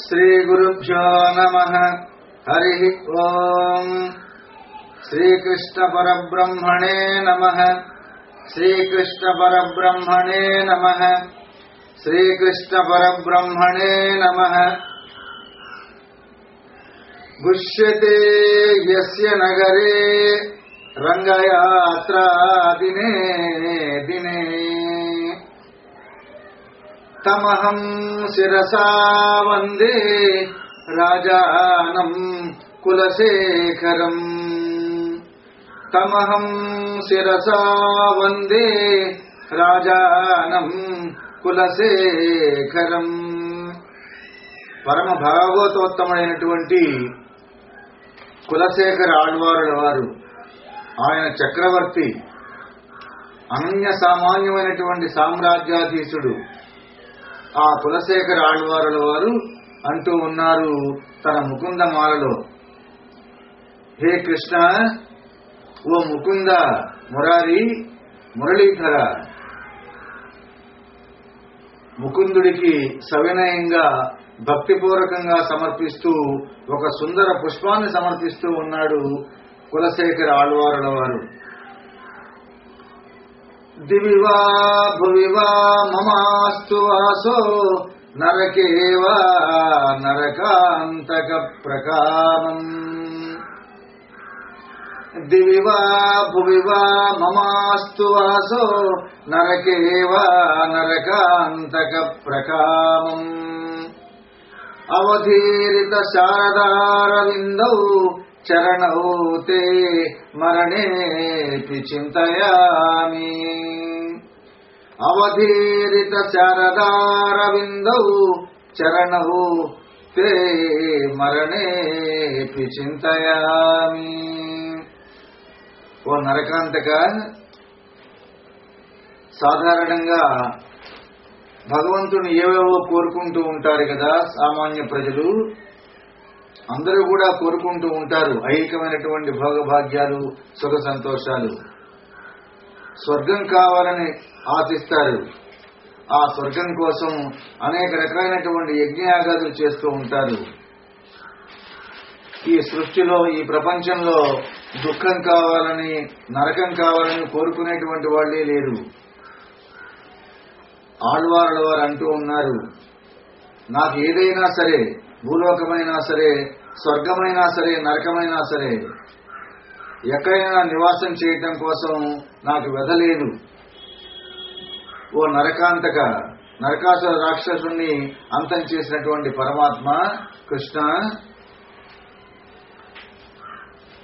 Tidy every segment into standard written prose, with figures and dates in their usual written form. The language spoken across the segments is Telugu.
శ్రీ గురుభ్యో నమః. హరి ఓం. శ్రీకృష్ణ పరబ్రహ్మణే నమః. శ్రీకృష్ణ పరబ్రహ్మణే నమః. శ్రీకృష్ణ పరబ్రహ్మణే నమః. గుష్యతే యస్య నగరే రంగయాత్రా దినే దినే తమహం శిరసా వందే రాజానం కులశేఖరం. తమహం శిరసా వందే రాజానం కులశేఖరం. పరమ భాగవతోత్తముడైనటువంటి కులశేఖర ఆళ్వారుల వారు, ఆయన చక్రవర్తి, అనన్య సామాన్యమైనటువంటి సామ్రాజ్యాధీశుడు. ఆ కులశేఖర ఆళ్వారుల వారు అంటూ ఉన్నారు తన ముకుందమాలలో, హే కృష్ణ, ఓ ముకుంద, మురారి, మురళీధర, ముకుందుడికి సవినయంగా భక్తిపూర్వకంగా సమర్పిస్తూ ఒక సుందర పుష్పాన్ని సమర్పిస్తూ ఉన్నాడు కులశేఖర ఆళ్వారుల వారు. దివివా భువివా మమాస్తు వాసో నరకేవా నరకాంతక ప్రకామం. దివివా భువివా మమాస్తు వాసో నరకేవా నరకాంతక ప్రకామం. అవధీరిత శారదారవిందౌ చరణౌ తే మరణేపి చింతయామి. అవధీరిత శారదారవిందౌ చరణౌ తే మరణేపి చింతయామి. ఓ నరకాంతక, సాధారణంగా భగవంతుని ఏవేవో కోరుకుంటూ ఉంటారు కదా సామాన్య ప్రజలు. అందరూ కూడా కోరుకుంటూ ఉంటారు ఐహికమైనటువంటి భోగభాగ్యాలు, సుఖ సంతోషాలు. స్వర్గం కావాలని ఆశిస్తారు. ఆ స్వర్గం కోసం అనేక రకాలైనటువంటి యజ్ఞయాగాదులు చేస్తూ ఉంటారు. ఈ సృష్టిలో, ఈ ప్రపంచంలో దుఃఖం కావాలని, నరకం కావాలని కోరుకునేటువంటి వాళ్లే లేరు. ఆళ్వారుల వారు అంటూ ఉన్నారు, నాకు ఏదైనా సరే, భూలోకమైనా సరే, స్వర్గమైనా సరే, నరకమైనా సరే, ఎక్కడైనా నివాసం చేయటం కోసం నాకు వ్యధ లేదు. ఓ నరకాంతక, నరకాసుర రాక్షసుని అంతం చేసినటువంటి పరమాత్మ కృష్ణ,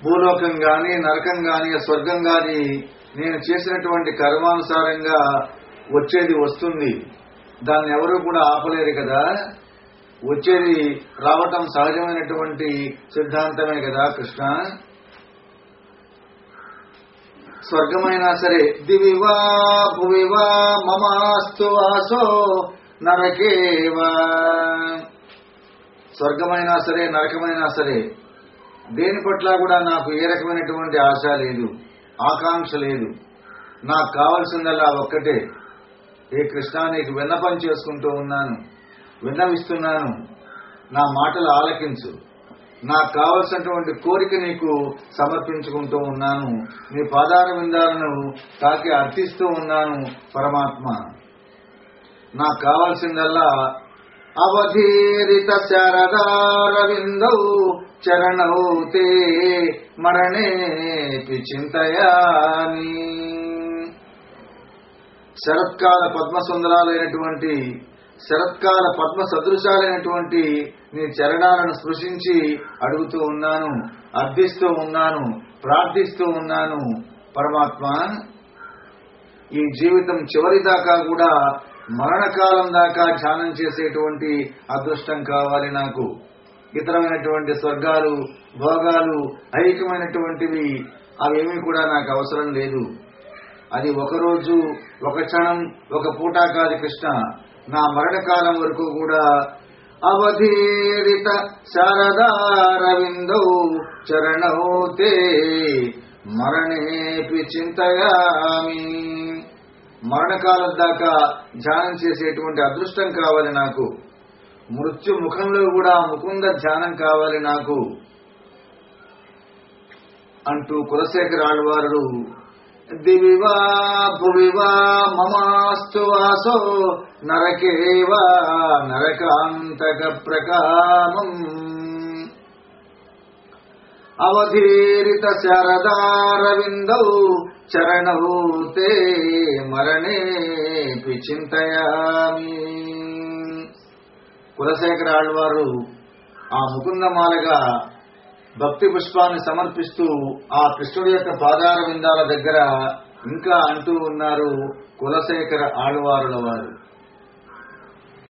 భూలోకం గాని, నరకం గాని, స్వర్గం గాని నేను చేసినటువంటి కర్మానుసారంగా వచ్చేది వస్తుంది. దాన్ని ఎవరూ కూడా ఆపలేరు కదా. వచ్చేది రావటం సహజమైనటువంటి సిద్ధాంతమే కదా కృష్ణ. స్వర్గమైనా సరే, దివివా భువివా మమాస్తు వాసో నరకేవా. స్వర్గమైనా సరే, నరకమైనా సరే, దేని పట్ల కూడా నాకు ఏ రకమైనటువంటి ఆశ లేదు, ఆకాంక్ష లేదు. నాకు కావలసిందల్లా ఒక్కటే, ఏ కృష్ణ, నీకు విన్నపం చేసుకుంటూ ఉన్నాను, విన్నవిస్తున్నాను, నా మాటలు ఆలకించు. నాకు కావలసినటువంటి కోరిక నీకు సమర్పించుకుంటూ ఉన్నాను. నీ పాదార విందాలను తాకి అర్థిస్తూ ఉన్నాను పరమాత్మ. నాకు కావలసిందల్లా అవధీరిత శారదారవిందౌ చరణౌ తే మరణేపి చింతయామి. శరత్కాల పద్మసుందరాలైనటువంటి శరత్కాల పద్మ సదృశాలైనటువంటి నీ చరణాలను స్పృశించి అడుగుతూ ఉన్నాను, అర్థిస్తూ ఉన్నాను, ప్రార్థిస్తూ ఉన్నాను. పరమాత్మ, ఈ జీవితం చివరి దాకా కూడా మరణకాలం దాకా ధ్యానం చేసేటువంటి అదృష్టం కావాలి నాకు. ఇతరమైనటువంటి స్వర్గాలు, భోగాలు, ఐక్యమైనటువంటివి అవేమీ కూడా నాకు అవసరం లేదు. అది ఒకరోజు, ఒక క్షణం, ఒక పూట కాదు కృష్ణ. నా మరణకాలం వరకు కూడా అవధీరిత శారదారవిందౌ చరణౌతే మరణేపి చింతయామి. మరణకాలం దాకా ధ్యానం చేసేటువంటి అదృష్టం కావాలి నాకు. మృత్యు ముఖంలో కూడా ముకుంద ధ్యానం కావాలి నాకు అంటూ కులశేఖర ఆళ్వారులు దివివా భువివా మమాస్తు వాసో నరకేవా నరకాంతక ప్రకామం అవధీరిత శారదారవిందౌ చరణౌ తే మరణేపి చింతయామి. కులశేఖర ఆళ్వారు ఆ ముకుందమాలగా భక్తి పుష్పాన్ని సమర్పిస్తూ ఆ కృష్ణుడి యొక్క పాదార విందాల దగ్గర ఇంకా అంటూ ఉన్నారు కులశేఖర ఆళ్వారుల వారు.